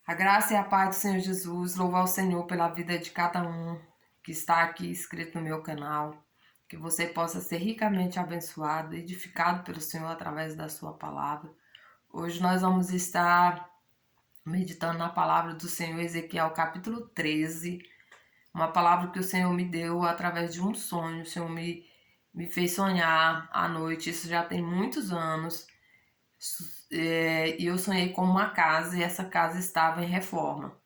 A graça e a paz do Senhor Jesus, louvar o Senhor pela vida de cada um que está aqui inscrito no meu canal, que você possa ser ricamente abençoado, edificado pelo Senhor através da sua palavra. Hoje nós vamos estar meditando na palavra do Senhor, Ezequiel capítulo 13, uma palavra que o Senhor me deu através de um sonho. O Senhor me fez sonhar à noite, isso já tem muitos anos. E eu sonhei com uma casa e essa casa estava em reforma.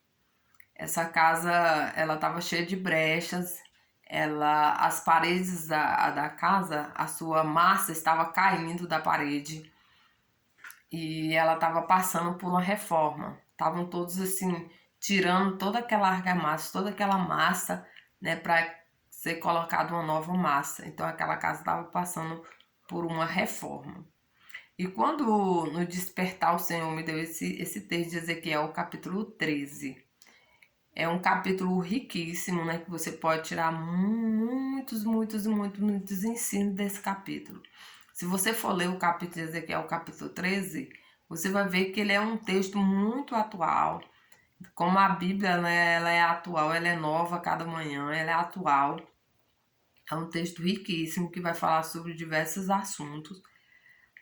Essa casa, ela estava cheia de brechas, as paredes da casa, a sua massa estava caindo da parede e ela estava passando por uma reforma. Estavam todos assim, tirando toda aquela argamassa, toda aquela massa, né, para ser colocada uma nova massa. Então aquela casa estava passando por uma reforma. E quando no despertar o Senhor me deu esse texto de Ezequiel, capítulo 13. É um capítulo riquíssimo, né? Que você pode tirar muitos ensinos desse capítulo. Se você for ler o capítulo de Ezequiel, capítulo 13, você vai ver que ele é um texto muito atual. Como a Bíblia, né, ela é atual, ela é nova a cada manhã, ela é atual. É um texto riquíssimo que vai falar sobre diversos assuntos.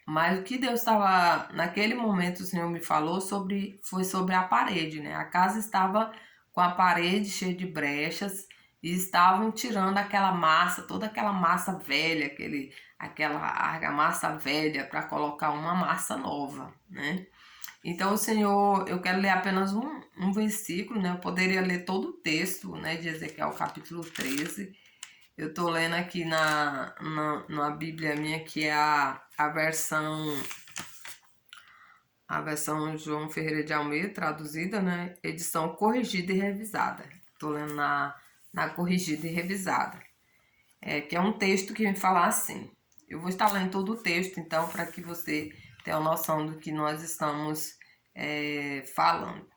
Mas o que Deus estava, naquele momento o Senhor me falou foi sobre a parede, né? A casa estava com a parede cheia de brechas e estavam tirando aquela massa, toda aquela massa velha, aquela argamassa velha para colocar uma massa nova, né? Então o Senhor, eu quero ler apenas um versículo, né? Eu poderia ler todo o texto, né, de Ezequiel capítulo 13. Eu tô lendo aqui na Bíblia minha, que é a versão João Ferreira de Almeida, traduzida, né? Edição corrigida e revisada. Tô lendo na corrigida e revisada. Que é um texto que me fala assim. Eu vou estar lendo todo o texto, então, para que você tenha uma noção do que nós estamos falando.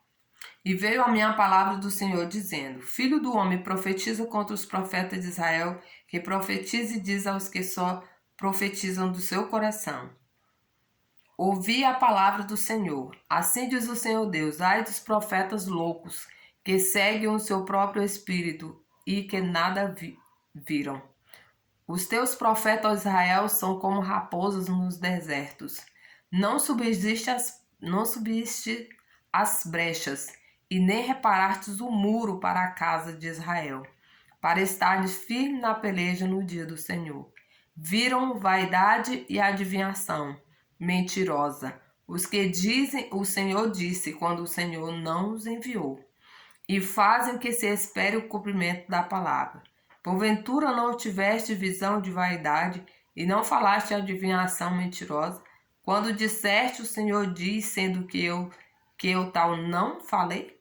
E veio a minha palavra do Senhor dizendo: Filho do homem, profetiza contra os profetas de Israel, que profetiza e diz aos que só profetizam do seu coração. Ouvi a palavra do Senhor. Assim diz o Senhor Deus: ai dos profetas loucos, que seguem o seu próprio espírito e que nada viram. Os teus profetas, ó Israel, são como raposas nos desertos. Não subiste as brechas, e nem reparastes o muro para a casa de Israel, para estares firme na peleja no dia do Senhor. Viram vaidade e adivinhação mentirosa, os que dizem o Senhor disse, quando o Senhor não os enviou, e fazem que se espere o cumprimento da palavra. Porventura não tiveste visão de vaidade e não falaste adivinhação mentirosa, quando disseste o Senhor diz, sendo que eu tal não falei?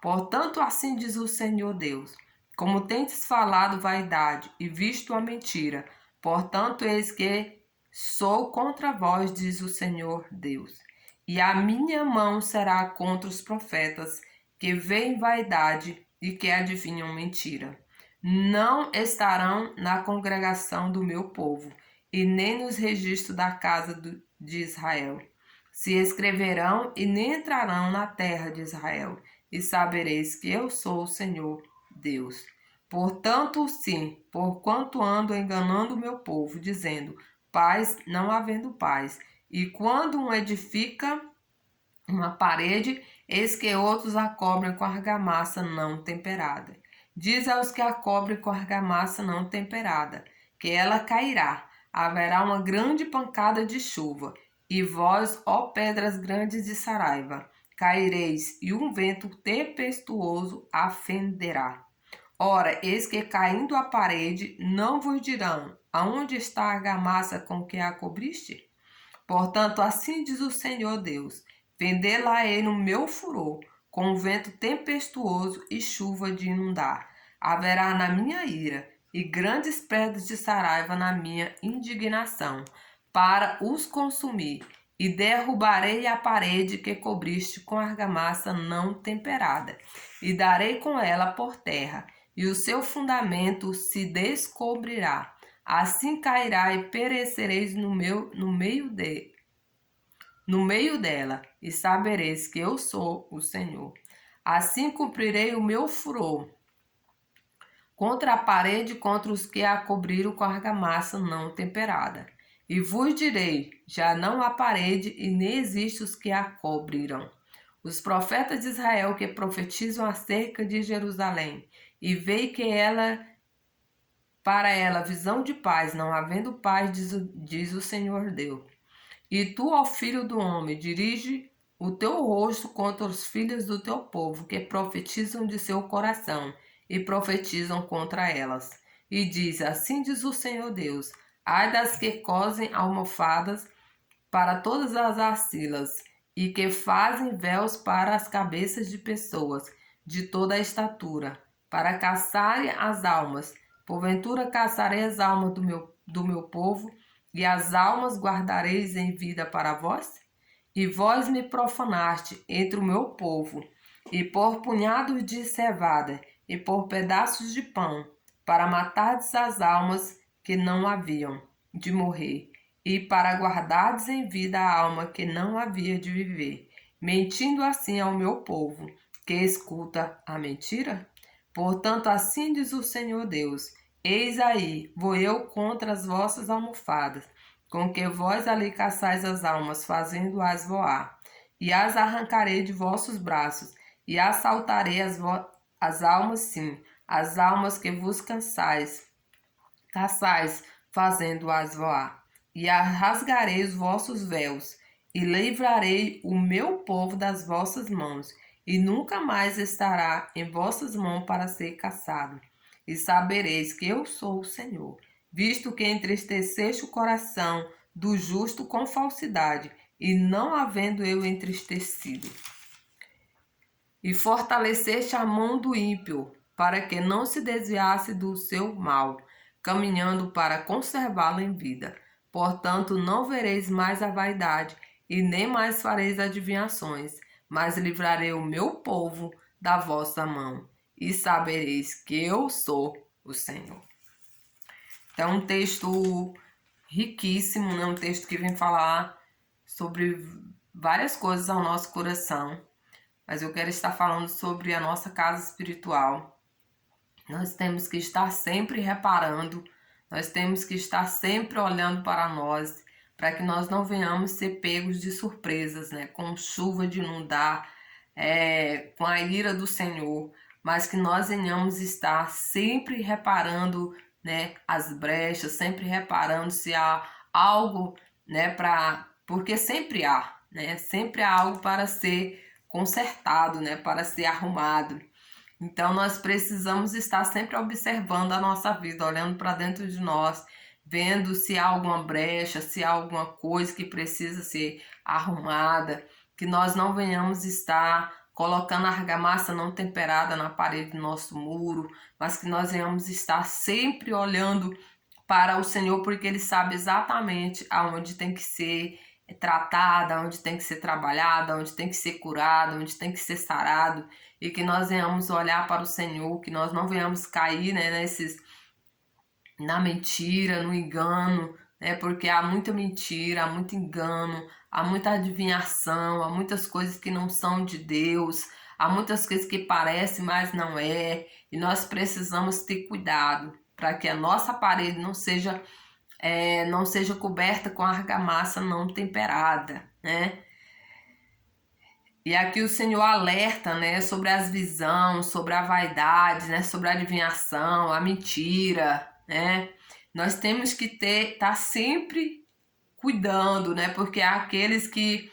Portanto, assim diz o Senhor Deus: como tendes falado vaidade e visto a mentira, portanto, eis que sou contra vós, diz o Senhor Deus. E a minha mão será contra os profetas que veem vaidade e que adivinham mentira. Não estarão na congregação do meu povo, e nem nos registros da casa de Israel. Se escreverão e nem entrarão na terra de Israel, e sabereis que eu sou o Senhor Deus. Portanto, sim, porquanto ando enganando o meu povo, dizendo paz, não havendo paz, e quando um edifica uma parede, eis que outros a cobrem com argamassa não temperada. Diz aos que a cobrem com argamassa não temperada, que ela cairá, haverá uma grande pancada de chuva, e vós, ó pedras grandes de Saraiva, caireis, e um vento tempestuoso a fenderá. Ora, eis que caindo a parede, não vos dirão, aonde está a argamassa com que a cobriste? Portanto, assim diz o Senhor Deus: vendê-la-ei no meu furor, com vento tempestuoso e chuva de inundar. Haverá na minha ira e grandes pedras de Saraiva na minha indignação, para os consumir. E derrubarei a parede que cobriste com argamassa não temperada, e darei com ela por terra, e o seu fundamento se descobrirá. Assim cairá e perecereis no meio no meio dela, e sabereis que eu sou o Senhor. Assim cumprirei o meu furor contra a parede, contra os que a cobriram com argamassa não temperada. E vos direi: já não há parede, e nem existe os que a cobriram. Os profetas de Israel que profetizam acerca de Jerusalém, e veem que para ela visão de paz, não havendo paz, diz o Senhor Deus. E tu, ó filho do homem, dirige o teu rosto contra os filhos do teu povo, que profetizam de seu coração, e profetizam contra elas. E diz: assim diz o Senhor Deus: ai das que cosem almofadas para todas as acilas, e que fazem véus para as cabeças de pessoas de toda a estatura, para caçarem as almas. Porventura caçarei as almas do meu povo, e as almas guardareis em vida para vós? E vós me profanaste entre o meu povo, e por punhados de cevada, e por pedaços de pão, para matardes as almas que não haviam de morrer, e para guardardes em vida a alma que não havia de viver, mentindo assim ao meu povo, que escuta a mentira? Portanto, assim diz o Senhor Deus: eis aí, vou eu contra as vossas almofadas, com que vós ali caçais as almas, fazendo-as voar, e as arrancarei de vossos braços, e assaltarei as almas, sim, as almas que vos caçais, fazendo-as voar, e rasgarei os vossos véus, e livrarei o meu povo das vossas mãos, e nunca mais estará em vossas mãos para ser caçado. E sabereis que eu sou o Senhor, visto que entristeceste o coração do justo com falsidade, e não havendo eu entristecido. E fortaleceste a mão do ímpio, para que não se desviasse do seu mal, caminhando para conservá-lo em vida. Portanto, não vereis mais a vaidade, e nem mais fareis adivinhações, mas livrarei o meu povo da vossa mão, e sabereis que eu sou o Senhor. Então, um texto riquíssimo, né? Um texto que vem falar sobre várias coisas ao nosso coração, mas eu quero estar falando sobre a nossa casa espiritual. Nós temos que estar sempre reparando, nós temos que estar sempre olhando para nós, para que nós não venhamos ser pegos de surpresas, né? Com chuva de inundar, com a ira do Senhor, mas que nós venhamos estar sempre reparando, né, as brechas, sempre reparando se há algo, né, porque sempre há, né? Sempre há algo para ser consertado, né, para ser arrumado. Então nós precisamos estar sempre observando a nossa vida, olhando para dentro de nós, vendo se há alguma brecha, se há alguma coisa que precisa ser arrumada, que nós não venhamos estar colocando argamassa não temperada na parede do nosso muro, mas que nós venhamos estar sempre olhando para o Senhor, porque Ele sabe exatamente aonde tem que ser tratada, onde tem que ser trabalhada, onde tem que ser curada, onde tem que ser sarado, e que nós venhamos olhar para o Senhor, que nós não venhamos cair, né, na mentira, no engano, né, porque há muita mentira, há muito engano, há muita adivinhação, há muitas coisas que não são de Deus, há muitas coisas que parecem, mas não é, e nós precisamos ter cuidado para que a nossa parede não seja coberta com argamassa não temperada, né? E aqui o Senhor alerta, né, sobre as visões, sobre a vaidade, né, sobre a adivinhação, a mentira, né? Nós temos que estar sempre cuidando, né? Porque há aqueles que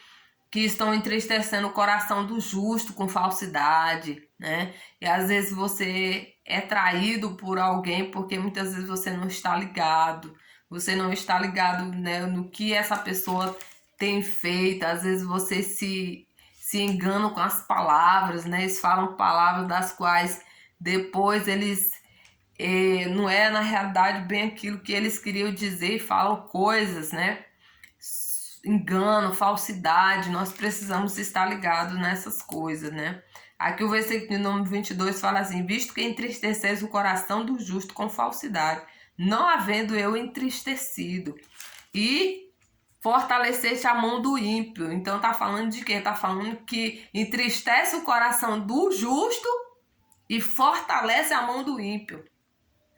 estão entristecendo o coração do justo com falsidade, né? E às vezes você é traído por alguém porque muitas vezes você não está ligado. Você não está ligado, né, no que essa pessoa tem feito. Às vezes você se enganam com as palavras, né? Eles falam palavras das quais depois eles não é na realidade bem aquilo que eles queriam dizer, e falam coisas, né? Engano, falsidade, nós precisamos estar ligados nessas coisas, né? Aqui o versículo de número 22 fala assim: visto que entristeceis o coração do justo com falsidade, não havendo eu entristecido. E fortaleceste a mão do ímpio. Então tá falando de quê? Tá falando que entristece o coração do justo e fortalece a mão do ímpio,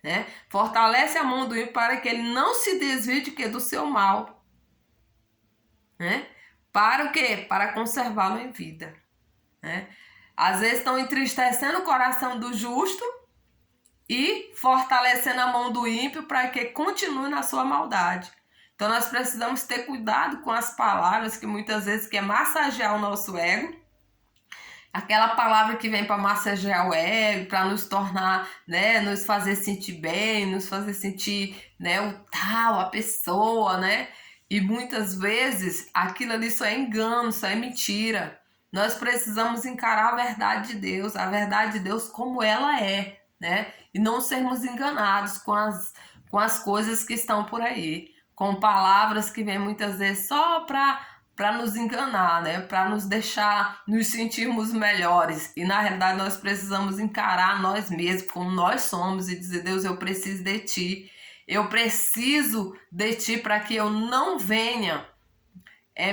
né? Fortalece a mão do ímpio para que ele não se desvie de quê? Do seu mal, né? Para o quê? Para conservá-lo em vida, né? Às vezes estão entristecendo o coração do justo e fortalecendo a mão do ímpio para que continue na sua maldade. Então nós precisamos ter cuidado com as palavras que muitas vezes quer massagear o nosso ego. Aquela palavra que vem para massagear o ego, para nos tornar, né, nos fazer sentir bem, nos fazer sentir, né, o tal, a pessoa, né? E muitas vezes aquilo ali só é engano, só é mentira. Nós precisamos encarar a verdade de Deus, a verdade de Deus como ela é, né? E não sermos enganados com as coisas que estão por aí, com palavras que vêm muitas vezes só para nos enganar, né? Para nos deixar nos sentirmos melhores. E na realidade nós precisamos encarar nós mesmos como nós somos e dizer: Deus, eu preciso de ti. Eu preciso de ti para que eu não venha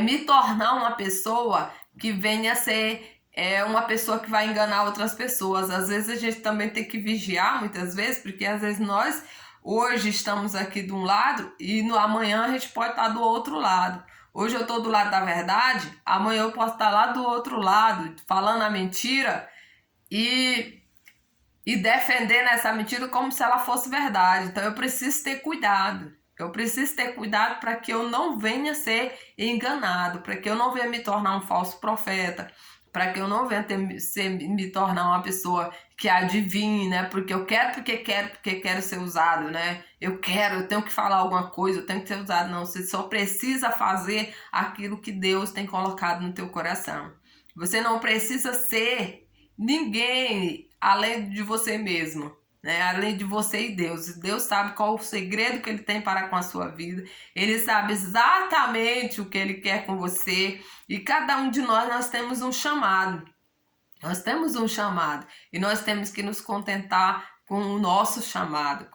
me tornar uma pessoa que venha ser uma pessoa que vai enganar outras pessoas. Às vezes a gente também tem que vigiar, muitas vezes, porque às vezes nós hoje estamos aqui de um lado e no amanhã a gente pode estar do outro lado. Hoje eu estou do lado da verdade, amanhã eu posso estar lá do outro lado, falando a mentira e defendendo essa mentira como se ela fosse verdade. Então eu preciso ter cuidado. Eu preciso ter cuidado para que eu não venha ser enganado, para que eu não venha me tornar um falso profeta, para que eu não venha me tornar uma pessoa que adivinhe, né? Porque quero ser usado, né? Eu tenho que falar alguma coisa, eu tenho que ser usado. Não, você só precisa fazer aquilo que Deus tem colocado no teu coração. Você não precisa ser ninguém além de você mesmo, né? Além de você e Deus. Deus sabe qual o segredo que Ele tem para com a sua vida. Ele sabe exatamente o que Ele quer com você. E cada um de nós temos um chamado. Nós temos um chamado. E nós temos que nos contentar com o nosso chamado,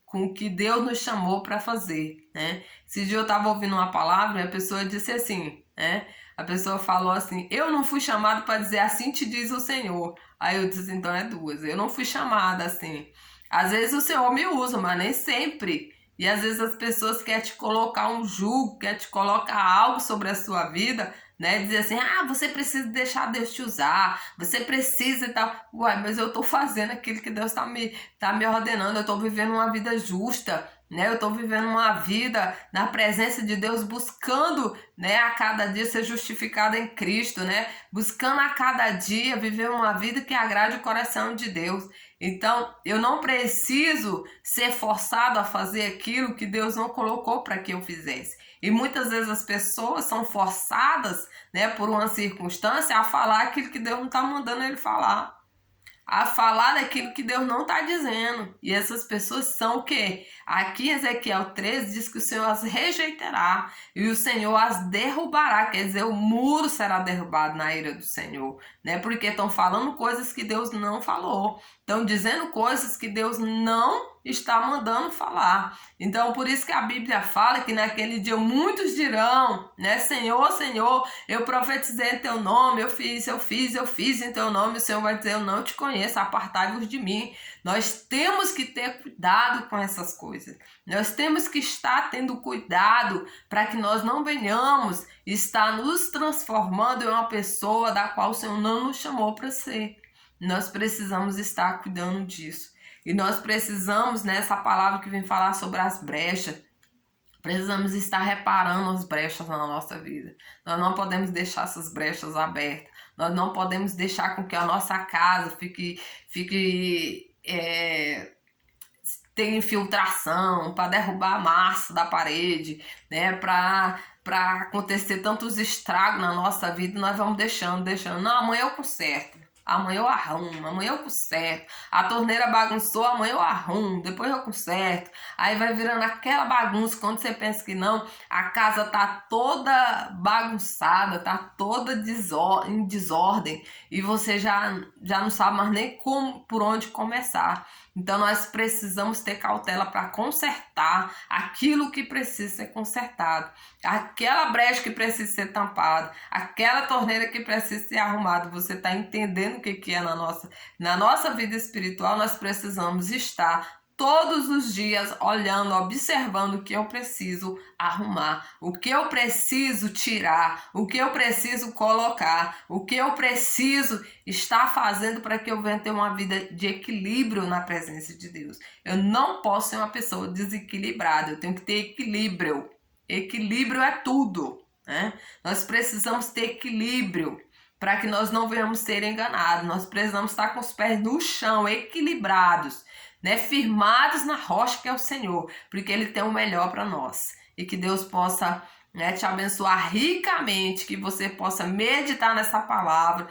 com o que Deus nos chamou para fazer, né? Esse dia eu estava ouvindo uma palavra e a pessoa disse assim, né? A pessoa falou assim: eu não fui chamado para dizer assim te diz o Senhor. Aí eu disse: então é duas. Eu não fui chamada assim. Às vezes o Senhor me usa, mas nem sempre. E às vezes as pessoas querem te colocar um jugo, querem te colocar algo sobre a sua vida, né? Dizer assim: ah, você precisa deixar Deus te usar, você precisa e tal. Ué, mas eu tô fazendo aquilo que Deus tá me ordenando, eu tô vivendo uma vida justa, né? Eu tô vivendo uma vida na presença de Deus, buscando, né, a cada dia ser justificada em Cristo, né? Buscando a cada dia viver uma vida que agrade o coração de Deus. Então, eu não preciso ser forçado a fazer aquilo que Deus não colocou para que eu fizesse. E muitas vezes as pessoas são forçadas, né, por uma circunstância a falar aquilo que Deus não está mandando ele falar. A falar daquilo que Deus não está dizendo. E essas pessoas são o quê? Aqui em Ezequiel 13 diz que o Senhor as rejeitará e o Senhor as derrubará. Quer dizer, o muro será derrubado na ira do Senhor, né? Porque estão falando coisas que Deus não falou. Estão dizendo coisas que Deus não está mandando falar. Então, por isso que a Bíblia fala que naquele dia muitos dirão, né? Senhor, Senhor, eu profetizei em teu nome, eu fiz em teu nome. O Senhor vai dizer: eu não te conheço, apartai-vos de mim. Nós temos que ter cuidado com essas coisas. Nós temos que estar tendo cuidado para que nós não venhamos estar nos transformando em uma pessoa da qual o Senhor não nos chamou para ser. Nós precisamos estar cuidando disso. E nós precisamos, nessa palavra que vem falar sobre as brechas, precisamos estar reparando as brechas na nossa vida. Nós não podemos deixar essas brechas abertas. Nós não podemos deixar com que a nossa casa tenha infiltração para derrubar a massa da parede, né? Para acontecer tantos estragos na nossa vida, nós vamos deixando. Não, amanhã eu conserto. Amanhã eu arrumo, amanhã eu conserto. A torneira bagunçou, amanhã eu arrumo, depois eu conserto. Aí vai virando aquela bagunça, quando você pensa que não, a casa tá toda bagunçada, tá toda em desordem. E você já não sabe mais nem por onde começar. Então nós precisamos ter cautela para consertar aquilo que precisa ser consertado, aquela brecha que precisa ser tampada, aquela torneira que precisa ser arrumada. Você está entendendo o que é na nossa vida espiritual? Nós precisamos estar todos os dias olhando, observando o que eu preciso arrumar, o que eu preciso tirar, o que eu preciso colocar, o que eu preciso estar fazendo para que eu venha ter uma vida de equilíbrio na presença de Deus. Eu não posso ser uma pessoa desequilibrada, eu tenho que ter equilíbrio. Equilíbrio é tudo, né? Nós precisamos ter equilíbrio para que nós não venhamos ser enganados. Nós precisamos estar com os pés no chão, equilibrados, né, firmados na rocha que é o Senhor, porque Ele tem o melhor para nós. E que Deus possa, né, te abençoar ricamente, que você possa meditar nessa palavra,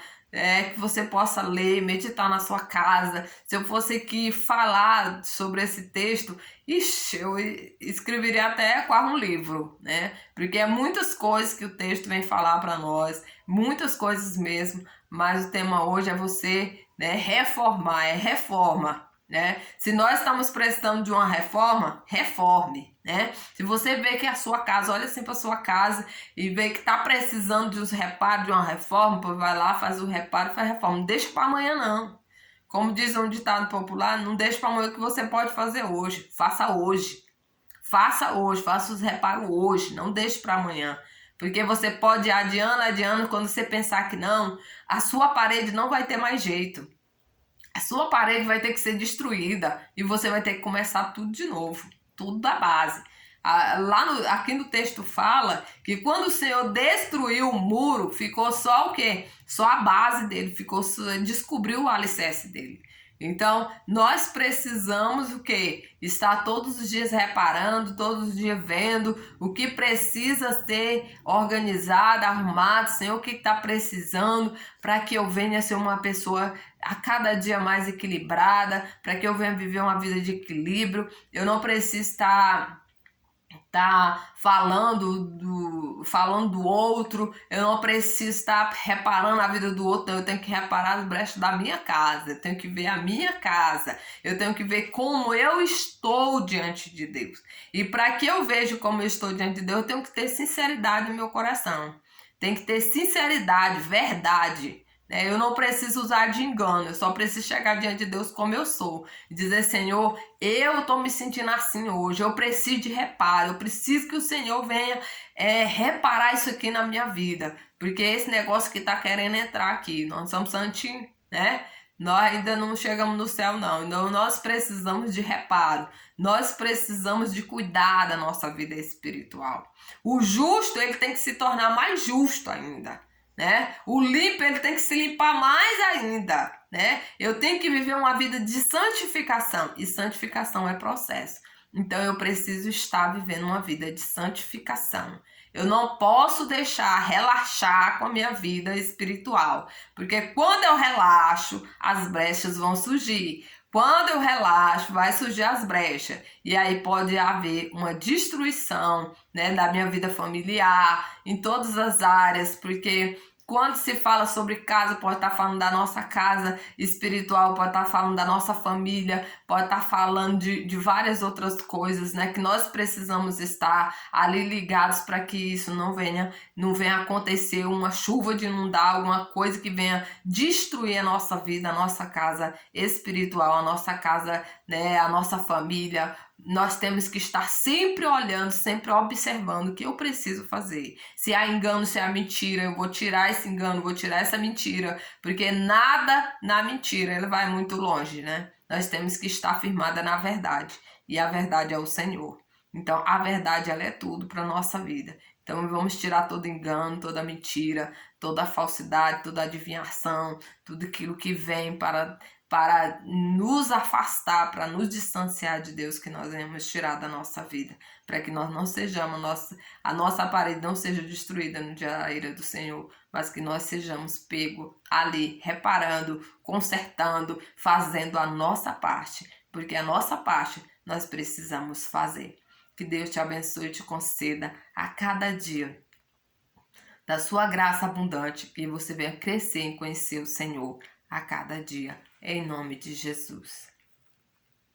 que você possa ler, meditar na sua casa. Se eu fosse aqui falar sobre esse texto, eu escreveria até quase um livro, né? Porque é muitas coisas que o texto vem falar para nós, muitas coisas mesmo, mas o tema hoje é você, né, reformar, é reforma. Né? Se nós estamos precisando de uma reforma, reforme, né? Se você vê que a sua casa, olha assim para sua casa e vê que está precisando de uns reparos, de uma reforma, pois vai lá, faz o reparo, faz a reforma. Não deixa para amanhã não. Como diz um ditado popular, não deixa para amanhã o que você pode fazer hoje. Faça hoje. Faça hoje, faça os reparos hoje, não deixe para amanhã. Porque você pode ir adiando, quando você pensar que não, a sua parede não vai ter mais jeito. A sua parede vai ter que ser destruída e você vai ter que começar tudo de novo, tudo da base. Aqui no texto fala que quando o Senhor destruiu o muro, ficou só o quê? Só a base dele, descobriu o alicerce dele. Então, nós precisamos o quê? Estar todos os dias reparando, todos os dias vendo o que precisa ser organizado, arrumado, Senhor, o que está precisando, para que eu venha ser uma pessoa a cada dia mais equilibrada, para que eu venha viver uma vida de equilíbrio. Eu não preciso estar falando do outro, eu não preciso estar reparando a vida do outro, eu tenho que reparar as brechas da minha casa, eu tenho que ver a minha casa, eu tenho que ver como eu estou diante de Deus. E para que eu veja como eu estou diante de Deus, eu tenho que ter sinceridade no meu coração, tem que ter sinceridade, verdade. Eu não preciso usar de engano, eu só preciso chegar diante de Deus como eu sou. E dizer, Senhor, eu estou me sentindo assim hoje, eu preciso de reparo, eu preciso que o Senhor venha reparar isso aqui na minha vida. Porque esse negócio que está querendo entrar aqui, nós somos santinhos, né? Nós ainda não chegamos no céu, não. Então, nós precisamos de reparo. Nós precisamos de cuidar da nossa vida espiritual. O justo, ele tem que se tornar mais justo ainda. Né? O limpo, ele tem que se limpar mais ainda, né? Eu tenho que viver uma vida de santificação, e santificação é processo. Então eu preciso estar vivendo uma vida de santificação. Eu não posso deixar relaxar com a minha vida espiritual, porque quando eu relaxo, as brechas vão surgir. Quando eu relaxo, vai surgir as brechas. E aí pode haver uma destruição, né, da minha vida familiar, em todas as áreas, porque quando se fala sobre casa, pode estar falando da nossa casa espiritual, pode estar falando da nossa família, pode estar falando de várias outras coisas, né? Que nós precisamos estar ali ligados para que isso não venha acontecer uma chuva de inundar, alguma coisa que venha destruir a nossa vida, a nossa casa espiritual, a nossa casa, né? A nossa família. Nós temos que estar sempre olhando, sempre observando o que eu preciso fazer. Se há engano, se há mentira, eu vou tirar esse engano, vou tirar essa mentira, porque nada na mentira, ele vai muito longe, né? Nós temos que estar firmada na verdade, e a verdade é o Senhor. Então, a verdade, ela é tudo para a nossa vida. Então, vamos tirar todo engano, toda mentira, toda falsidade, toda adivinhação, tudo aquilo que vem para nos afastar, para nos distanciar de Deus, que nós venhamos tirar da nossa vida, para que nós não sejamos, a nossa parede não seja destruída no dia da ira do Senhor, mas que nós sejamos pegos ali, reparando, consertando, fazendo a nossa parte, porque a nossa parte nós precisamos fazer. Que Deus te abençoe e te conceda a cada dia da sua graça abundante, e você venha crescer em conhecer o Senhor a cada dia. Em nome de Jesus.